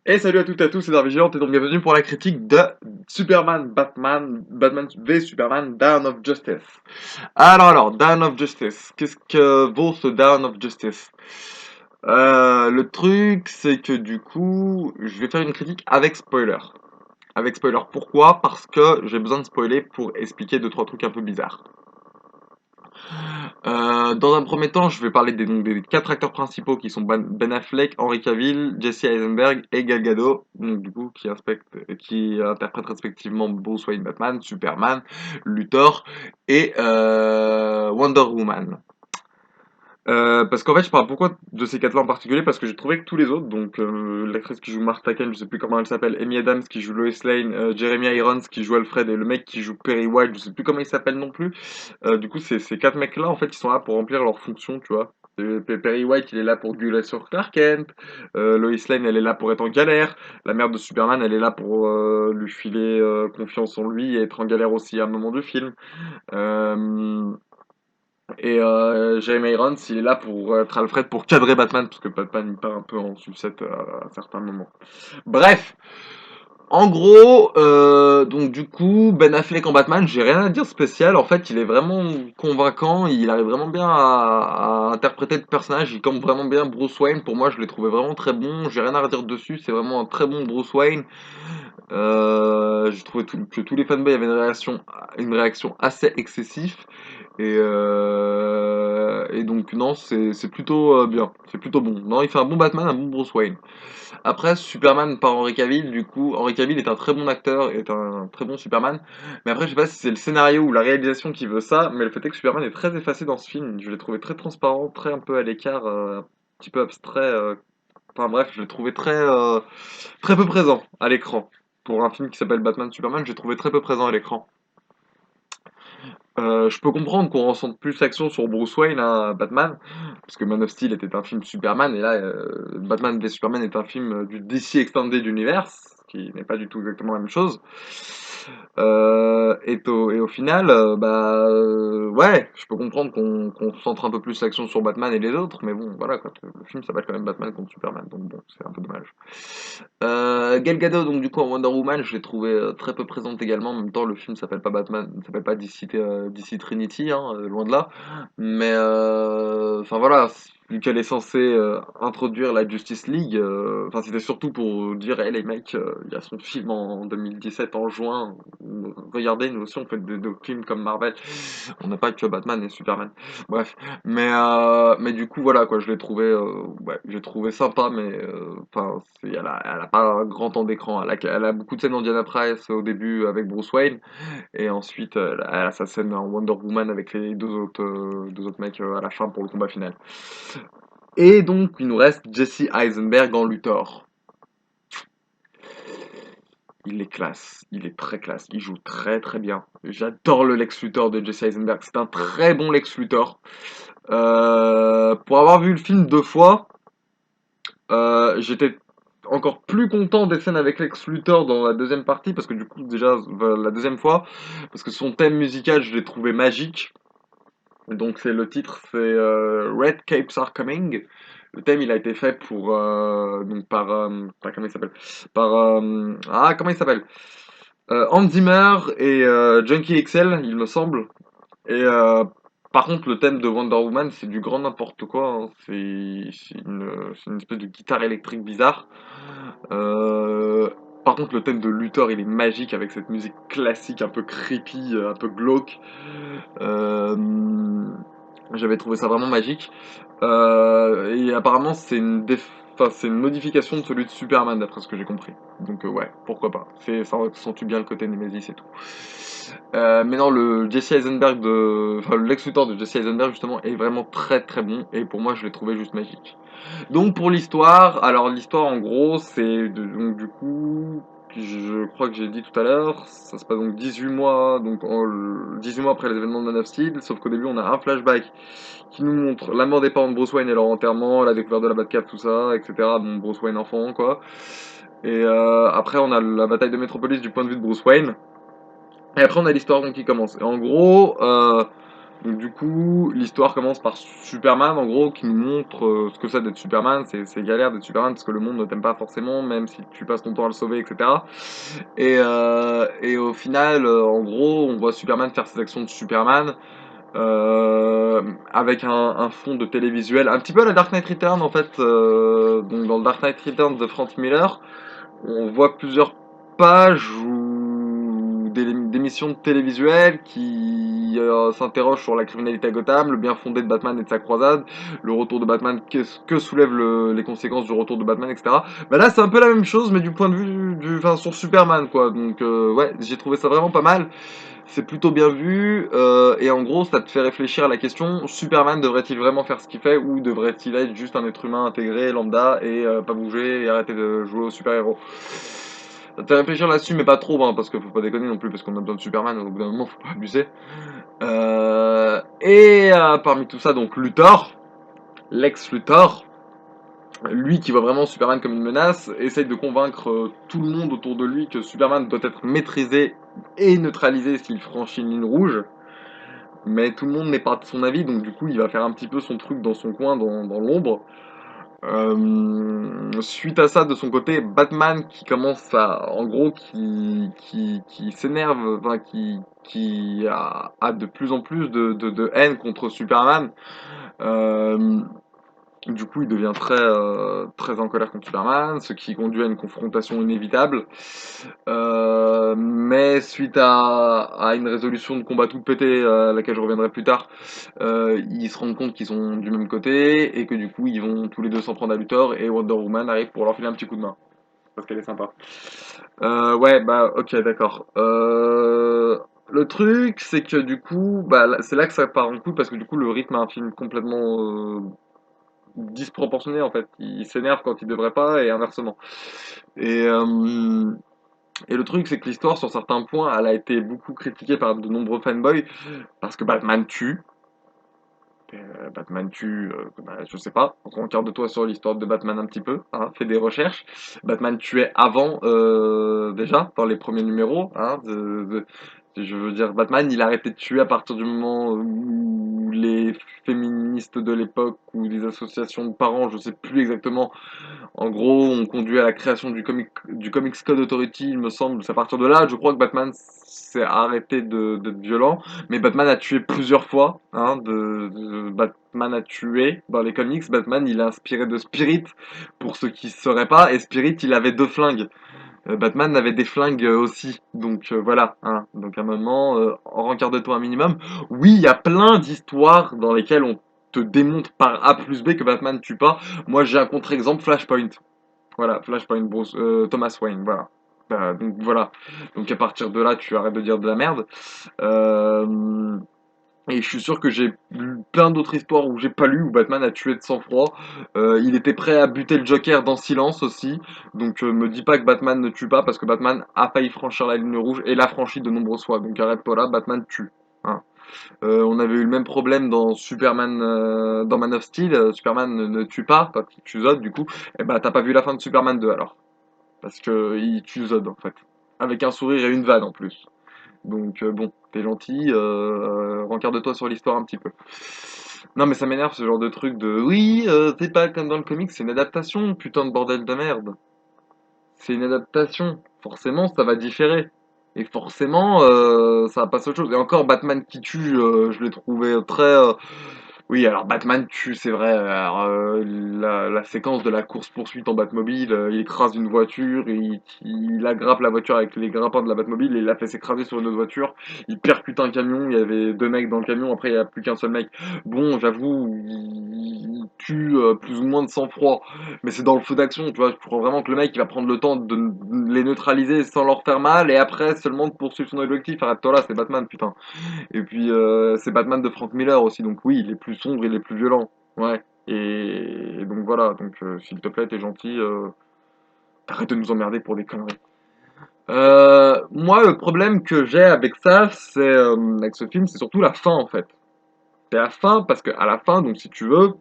Et salut à toutes et à tous, c'est Darvigilant et donc bienvenue pour la critique de Batman v Superman, Dawn of Justice. Alors, Dawn of Justice, qu'est-ce que vaut ce Dawn of Justice? Le truc, c'est que du coup, je vais faire une critique avec spoiler. Avec spoiler, pourquoi? Parce que j'ai besoin de spoiler pour expliquer deux trois trucs un peu bizarres. Dans un premier temps, je vais parler des quatre acteurs principaux qui sont Ben Affleck, Henry Cavill, Jesse Eisenberg et Gal Gadot, donc du coup qui interprètent respectivement Bruce Wayne Batman, Superman, Luthor et Wonder Woman. Parce qu'en fait, je parle pourquoi de ces quatre-là en particulier, parce que j'ai trouvé que tous les autres, donc l'actrice qui joue Martha Kent, je sais plus comment elle s'appelle, Amy Adams qui joue Lois Lane, Jeremy Irons qui joue Alfred et le mec qui joue Perry White, je sais plus comment il s'appelle non plus. Du coup, ces quatre mecs-là, en fait, ils sont là pour remplir leur fonction, tu vois. Perry White, il est là pour gueuler sur Clark Kent. Lois Lane, elle est là pour être en galère. La mère de Superman, elle est là pour lui filer confiance en lui et être en galère aussi à un moment du film. Euh, Jeremy Irons, il est là pour être Alfred, pour cadrer Batman, parce que Batman, il part un peu en sucette à certains moments. Bref, en gros, donc du coup, Ben Affleck en Batman, j'ai rien à dire spécial. En fait, il est vraiment convaincant. Il arrive vraiment bien à interpréter le personnage. Il campe vraiment bien Bruce Wayne. Pour moi, je l'ai trouvé vraiment très bon. J'ai rien à redire dessus. C'est vraiment un très bon Bruce Wayne. J'ai trouvé que tous les fanboys avaient une réaction assez excessive. Et donc non, c'est plutôt bien. C'est plutôt bon. Non, il fait un bon Batman, un bon Bruce Wayne. Après, Superman par Henry Cavill, du coup, Henry Cavill est un très bon acteur, est un très bon Superman. Mais après, je sais pas si c'est le scénario ou la réalisation qui veut ça, mais le fait est que Superman est très effacé dans ce film. Je l'ai trouvé très transparent, très un peu à l'écart, un petit peu abstrait. Enfin bref, je l'ai trouvé très peu présent à l'écran. Pour un film qui s'appelle Batman Superman, j'ai trouvé très peu présent à l'écran. Je peux comprendre qu'on ressente plus l'action sur Bruce Wayne, hein, Batman, parce que Man of Steel était un film Superman, et là, Batman v Superman est un film du DC Extended Universe, qui n'est pas du tout exactement la même chose. Et au final, ouais, je peux comprendre qu'on centre un peu plus l'action sur Batman et les autres, mais bon, voilà, quoi, le film s'appelle quand même Batman contre Superman, donc bon, c'est un peu dommage. Gal Gadot, donc du coup en Wonder Woman, je l'ai trouvé très peu présente également. En même temps, le film s'appelle pas Batman, ne s'appelle pas DC Trinity, hein, loin de là. Mais enfin voilà, vu qu'elle est censée introduire la Justice League, enfin c'était surtout pour dire, hey les mecs, il y a son film en 2017 en juin. Regardez, nous aussi on fait des films comme Marvel. On n'a pas que Batman et Superman. Bref, mais du coup voilà quoi, je l'ai trouvé, ouais, j'ai trouvé sympa, mais enfin, elle a pas un grand temps d'écran. Elle a beaucoup de scènes en Diana Price au début avec Bruce Wayne, et ensuite elle a sa scène en Wonder Woman avec les deux autres mecs à la fin pour le combat final. Et donc il nous reste Jesse Eisenberg en Luthor. Il est classe, il est très classe, il joue très très bien. J'adore le Lex Luthor de Jesse Eisenberg, c'est un très bon Lex Luthor. Pour avoir vu le film deux fois, j'étais encore plus content des scènes avec Lex Luthor dans la deuxième partie, parce que du coup, déjà, la deuxième fois, parce que son thème musical, je l'ai trouvé magique. Donc, c'est le titre, c'est Red Capes Are Coming. Le thème, il a été fait pour, donc comment il s'appelle? Comment il s'appelle? Hans Zimmer et Junkie XL, il me semble. Et par contre, le thème de Wonder Woman, c'est du grand n'importe quoi, hein. C'est une espèce de guitare électrique bizarre. Euh, Par contre, le thème de Luthor, il est magique avec cette musique classique un peu creepy, un peu glauque. Euh, J'avais trouvé ça vraiment magique. Et apparemment, enfin, c'est une modification de celui de Superman, d'après ce que j'ai compris. Donc ouais, pourquoi pas. Ça accentue bien le côté Nemesis et tout. Mais non, le Jesse Eisenberg enfin, le Lex Luthor de Jesse Eisenberg justement est vraiment très très bon, et pour moi je l'ai trouvé juste magique. Donc pour l'histoire, alors l'histoire en gros c'est donc du coup, je crois que j'ai dit tout à l'heure, ça se passe donc 18 mois, 18 mois après les événements de Man of Steel, sauf qu'au début on a un flashback qui nous montre la mort des parents de Bruce Wayne et leur enterrement, la découverte de la Batcave, tout ça, etc. Bon, Bruce Wayne enfant quoi. Et après on a la bataille de Metropolis du point de vue de Bruce Wayne. Et après on a l'histoire donc qui commence. Et en gros, Donc du coup, l'histoire commence par Superman, en gros, qui nous montre ce que c'est d'être Superman. C'est galère d'être Superman parce que le monde ne t'aime pas forcément, même si tu passes ton temps à le sauver, etc. Et au final, en gros, on voit Superman faire ses actions de Superman avec un fond de télévisuel, un petit peu à la Dark Knight Returns en fait. Donc dans le Dark Knight Returns de Frank Miller, on voit plusieurs pages ou des émissions de télévisuel qui s'interrogent sur la criminalité à Gotham, le bien fondé de Batman et de sa croisade, le retour de Batman, que soulèvent les conséquences du retour de Batman, etc. Bah là, c'est un peu la même chose, mais du point de vue enfin, sur Superman, quoi. Donc, ouais, j'ai trouvé ça vraiment pas mal. C'est plutôt bien vu, et en gros, ça te fait réfléchir à la question, Superman devrait-il vraiment faire ce qu'il fait, ou devrait-il être juste un être humain intégré, lambda, et pas bouger, et arrêter de jouer au super-héros. Ça te fait réfléchir là-dessus, mais pas trop, hein, parce qu'il faut pas déconner non plus, parce qu'on a besoin de Superman, au bout d'un moment, faut pas abuser. Parmi tout ça, donc Luthor, Lex Luthor, lui qui voit vraiment Superman comme une menace, essaye de convaincre tout le monde autour de lui que Superman doit être maîtrisé et neutralisé s'il franchit une ligne rouge. Mais tout le monde n'est pas de son avis, donc du coup il va faire un petit peu son truc dans son coin, dans l'ombre. Suite à ça, de son côté, Batman qui commence à, en gros, qui s'énerve, enfin qui a de plus en plus de haine contre Superman. Euh, du coup, il devient très en colère contre Superman, ce qui conduit à une confrontation inévitable. Mais suite à une résolution de combat tout pété, à laquelle je reviendrai plus tard, ils se rendent compte qu'ils sont du même côté et que du coup, ils vont tous les deux s'en prendre à Luthor et Wonder Woman arrive pour leur filer un petit coup de main. Parce qu'elle est sympa. Ouais, bah, ok, d'accord. Le truc, c'est que du coup, bah, c'est là que ça part en couille parce que du coup, le rythme a un film complètement disproportionné en fait. Il s'énerve quand il devrait pas et inversement. Et, euh, et le truc, c'est que l'histoire, sur certains points, elle a été beaucoup critiquée par de nombreux fanboys parce que Batman tue. Batman tue, bah, je sais pas, regarde-toi sur l'histoire de Batman un petit peu, hein, fais des recherches. Batman tuait avant, déjà, dans les premiers numéros, hein, je veux dire, Batman, il a arrêté de tuer à partir du moment où les féministes de l'époque ou des associations de parents, je sais plus exactement, en gros, on conduit à la création du Comics Code Authority, il me semble. C'est à partir de là, je crois que Batman s'est arrêté d'être violent. Mais Batman a tué plusieurs fois. Hein, Batman a tué dans les comics. Batman, il est inspiré de Spirit, pour ceux qui ne sauraient pas. Et Spirit, il avait deux flingues. Batman avait des flingues aussi. Donc voilà. Hein. Donc à un moment, regarde-toi un minimum. Oui, il y a plein d'histoires dans lesquelles on te démontre par A plus B que Batman tue pas. Moi, j'ai un contre-exemple, Flashpoint. Voilà, Flashpoint, Thomas Wayne, voilà. Donc voilà. Donc à partir de là, tu arrêtes de dire de la merde. Euh, et je suis sûr que j'ai lu plein d'autres histoires où j'ai pas lu, où Batman a tué de sang-froid. Il était prêt à buter le Joker dans Silence aussi. Donc me dis pas que Batman ne tue pas, parce que Batman a failli franchir la ligne rouge et l'a franchi de nombreuses fois. Donc arrête-toi là, Batman tue. Hein. On avait eu le même problème dans Superman, dans Man of Steel. Superman ne tue pas, quand il tue Zod du coup. Et bah t'as pas vu la fin de Superman 2 alors. Parce que il tue Zod en fait. Avec un sourire et une vanne en plus. Donc bon, t'es gentil, rencarde-toi sur l'histoire un petit peu. Non mais ça m'énerve ce genre de truc de oui, c'est pas comme dans le comics, c'est une adaptation, putain de bordel de merde. C'est une adaptation. Forcément, ça va différer. Et forcément, ça va passer à autre chose. Et encore, Batman qui tue, je l'ai trouvé très... Oui, alors Batman tue, c'est vrai. Alors, la séquence de la course-poursuite en Batmobile, il écrase une voiture, il aggrappe la voiture avec les grappins de la Batmobile et il la fait s'écraser sur une autre voiture. Il percute un camion, il y avait deux mecs dans le camion, après il n'y a plus qu'un seul mec. Bon, j'avoue, il tue plus ou moins de sang-froid, mais c'est dans le feu d'action, tu vois. Je crois vraiment que le mec il va prendre le temps de les neutraliser sans leur faire mal et après seulement de poursuivre son objectif. Arrête-toi là, c'est Batman, putain. Et puis c'est Batman de Frank Miller aussi, donc oui, il est plus sombre, il est plus violent. Ouais. Et donc voilà, donc s'il te plaît, t'es gentil, arrête de nous emmerder pour des conneries. Moi, le problème que j'ai avec ça, c'est avec ce film, c'est surtout la fin en fait. C'est la fin parce que à la fin, donc si tu veux,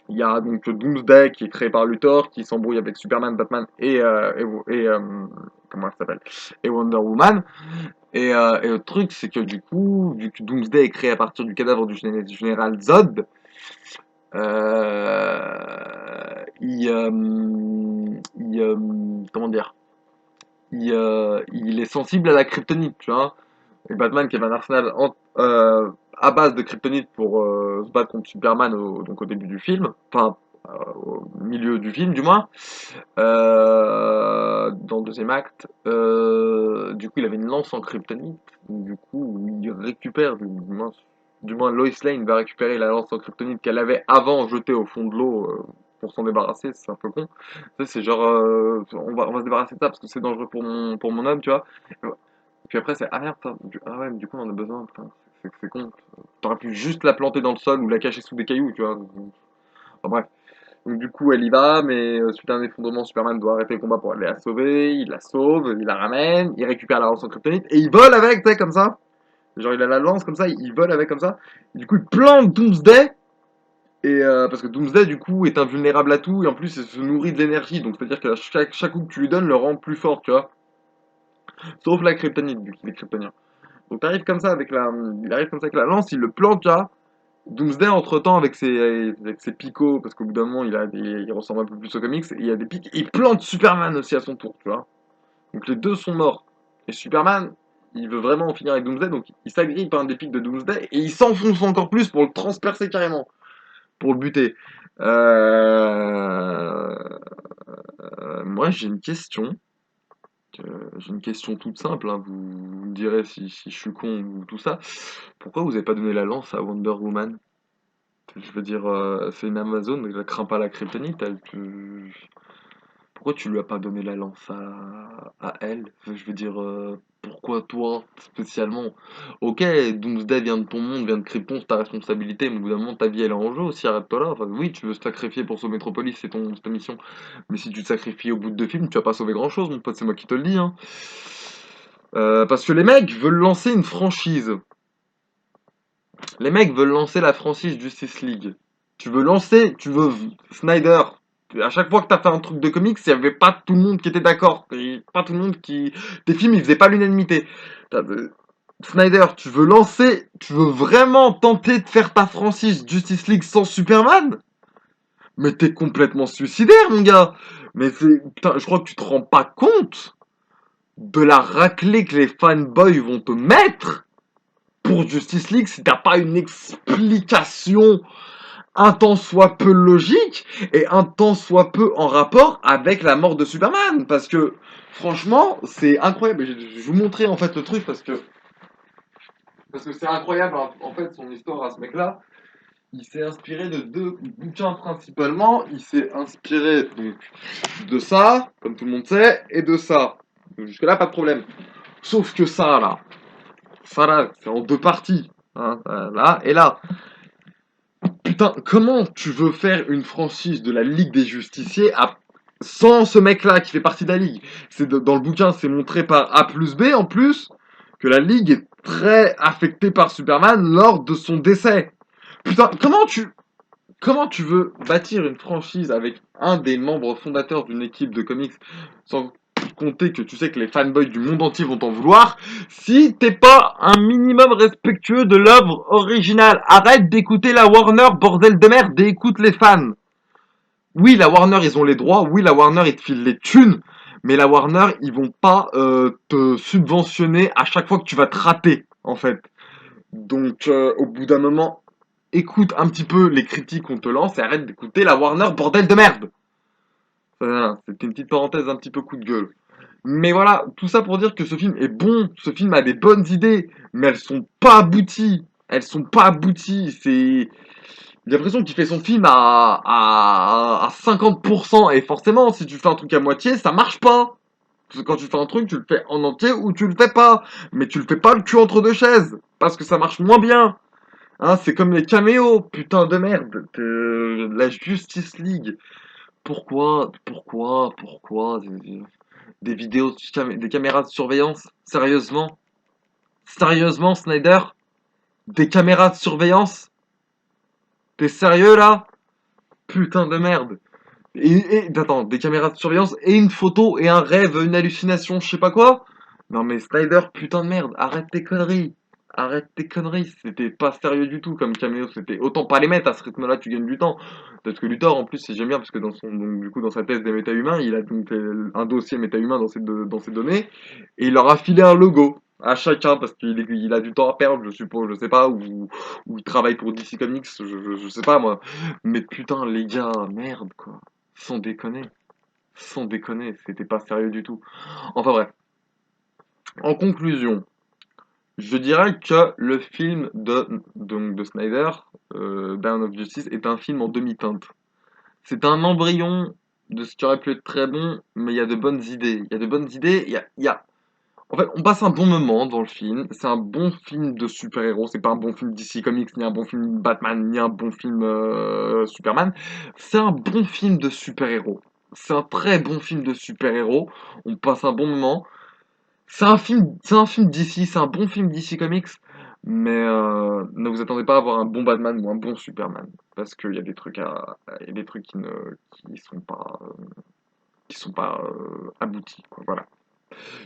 il y a donc Doomsday qui est créé par Luthor, qui s'embrouille avec Superman, Batman comment elle s'appelle, et Wonder Woman. Et le truc, c'est que du coup, vu que Doomsday est créé à partir du cadavre du général Zod, comment dire, il est sensible à la kryptonite, tu vois. Et Batman qui avait un arsenal à base de kryptonite pour se battre contre Superman donc au début du film, enfin au milieu du film du moins, dans le deuxième acte. Du coup, il avait une lance en kryptonite. Du coup, il récupère, du moins Lois Lane va récupérer la lance en kryptonite qu'elle avait avant jetée au fond de l'eau pour s'en débarrasser. C'est un peu con. Ça, c'est genre, on va se débarrasser de ça parce que c'est dangereux pour mon homme, tu vois. Puis après, c'est ah merde, putain, ah ouais, mais du coup, on en a besoin. Putain, c'est con. T'aurais pu juste la planter dans le sol ou la cacher sous des cailloux, tu vois. Enfin, bref. Donc du coup, elle y va, mais suite à un effondrement, Superman doit arrêter le combat pour aller la sauver. Il la sauve, il la ramène, il récupère la lance en kryptonite et il vole avec, tu sais, comme ça. Genre, il a la lance comme ça, il vole avec comme ça. Et du coup, il plante Doomsday. Et parce que Doomsday, du coup, est invulnérable à tout et en plus, il se nourrit de l'énergie. Donc, c'est-à-dire que chaque coup que tu lui donnes le rend plus fort, tu vois. Sauf la kryptonite, vu qu'il est kryptonien. Donc, il arrive comme ça avec la lance, il le plante là. Doomsday, entre-temps, avec ses picots, parce qu'au bout d'un moment, il ressemble un peu plus aux comics, et il y a des pics, il plante Superman aussi à son tour, tu vois. Donc les deux sont morts. Et Superman, il veut vraiment en finir avec Doomsday, donc il s'agrippe à un des pics de Doomsday, et il s'enfonce encore plus pour le transpercer carrément, pour le buter. Moi, j'ai une question toute simple, hein. Vous me direz si je suis con ou tout ça. Pourquoi vous avez pas donné la lance à Wonder Woman? Je veux dire, c'est une Amazon, elle craint pas la kryptonite. Pourquoi tu lui as pas donné la lance à elle? Je veux dire, pourquoi toi, spécialement? Ok, Doomsday vient de ton monde, vient de Krypton, c'est ta responsabilité, mais au bout d'un moment, ta vie, elle est en jeu aussi, arrête-toi là. Enfin, oui, tu veux te sacrifier pour sauver Metropolis, c'est ta mission. Mais si tu te sacrifies au bout de deux films, tu vas pas sauver grand-chose, mon pote, c'est moi qui te le dis, hein. Parce que les mecs veulent lancer une franchise. Les mecs veulent lancer la franchise Justice League. Tu veux Snyder. À chaque fois que t'as fait un truc de comics, il n'y avait pas tout le monde qui était d'accord. Et pas tout le monde qui. Tes films, ils faisaient pas l'unanimité. Snyder, tu veux vraiment tenter de faire ta franchise Justice League sans Superman? Mais t'es complètement suicidaire, mon gars. Mais putain, je crois que tu te rends pas compte de la raclée que les fanboys vont te mettre pour Justice League si t'as pas une explication un tant soit peu logique et un tant soit peu en rapport avec la mort de Superman. Parce que, franchement, c'est incroyable. Je vais vous montrer en fait le truc parce que c'est incroyable en fait son histoire à ce mec-là. Il s'est inspiré de deux bouquins principalement. Il s'est inspiré donc de ça, comme tout le monde sait, et de ça. Donc, jusque-là, pas de problème. Sauf que ça là, c'est en deux parties. Hein, là et là. Putain, comment tu veux faire une franchise de la Ligue des Justiciers sans ce mec-là qui fait partie de la Ligue? Dans le bouquin, c'est montré par A plus B en plus que la Ligue est très affectée par Superman lors de son décès. Putain, comment tu veux bâtir une franchise avec un des membres fondateurs d'une équipe de comics sans compter que tu sais que les fanboys du monde entier vont t'en vouloir si t'es pas un minimum respectueux de l'œuvre originale? Arrête d'écouter la Warner, bordel de merde, et écoute les fans. Oui, la Warner, ils ont les droits, oui, la Warner, ils te filent les thunes, mais la Warner, ils vont pas te subventionner à chaque fois que tu vas te rater, en fait. Donc, au bout d'un moment, écoute un petit peu les critiques qu'on te lance et arrête d'écouter la Warner, bordel de merde. Voilà, c'était une petite parenthèse un petit peu coup de gueule. Mais voilà, tout ça pour dire que ce film est bon, ce film a des bonnes idées, mais elles sont pas abouties. Elles sont pas abouties, j'ai l'impression qu'il fait son film à 50%, et forcément, si tu fais un truc à moitié, ça marche pas. Parce que quand tu fais un truc, tu le fais en entier ou tu le fais pas. Mais tu le fais pas le cul entre deux chaises, parce que ça marche moins bien. Hein, c'est comme les caméos, putain de merde. La Justice League. Pourquoi des vidéos, des caméras de surveillance? Sérieusement? Sérieusement, Snyder? Des caméras de surveillance? T'es sérieux là? Putain de merde. Attends, des caméras de surveillance et une photo et un rêve, une hallucination, je sais pas quoi? Non mais Snyder, putain de merde, arrête tes conneries. Arrête tes conneries, c'était pas sérieux du tout comme caméo, c'était autant pas les mettre à ce rythme-là, tu gagnes du temps. Parce que Luthor en plus, si j'aime bien parce que dans son donc, du coup dans sa thèse des méta-humains, il a donc fait un dossier méta-humain dans ses données et il leur a filé un logo à chacun parce il a du temps à perdre, je suppose, je sais pas ou il travaille pour DC Comics, je sais pas moi. Mais putain les gars, merde quoi. Sans déconner, sans déconner, c'était pas sérieux du tout. Enfin bref, en conclusion, je dirais que le film de Snyder, Dawn of Justice, est un film en demi-teinte. C'est un embryon de ce qui aurait pu être très bon, mais il y a de bonnes idées. Il y a de bonnes idées, En fait, on passe un bon moment dans le film. C'est un bon film de super-héros. C'est pas un bon film DC Comics, ni un bon film Batman, ni un bon film Superman. C'est un bon film de super-héros. C'est un très bon film de super-héros. On passe un bon moment. C'est un film DC, c'est un bon film DC Comics, mais ne vous attendez pas à avoir un bon Batman ou un bon Superman, parce qu'il y a des trucs il y a des trucs qui sont pas aboutis, quoi, voilà.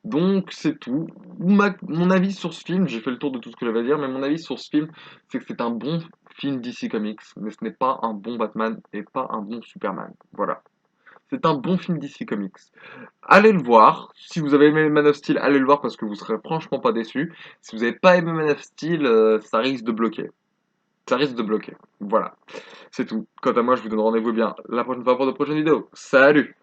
Donc c'est tout. Mon avis sur ce film, j'ai fait le tour de tout ce que j'avais à dire, mais mon avis sur ce film, c'est que c'est un bon film DC Comics, mais ce n'est pas un bon Batman et pas un bon Superman. Voilà. C'est un bon film DC Comics. Allez le voir. Si vous avez aimé Man of Steel, allez le voir parce que vous serez franchement pas déçus. Si vous n'avez pas aimé Man of Steel, ça risque de bloquer. Ça risque de bloquer. Voilà. C'est tout. Quant à moi, je vous donne rendez-vous bien la prochaine fois pour de prochaines vidéos. Salut!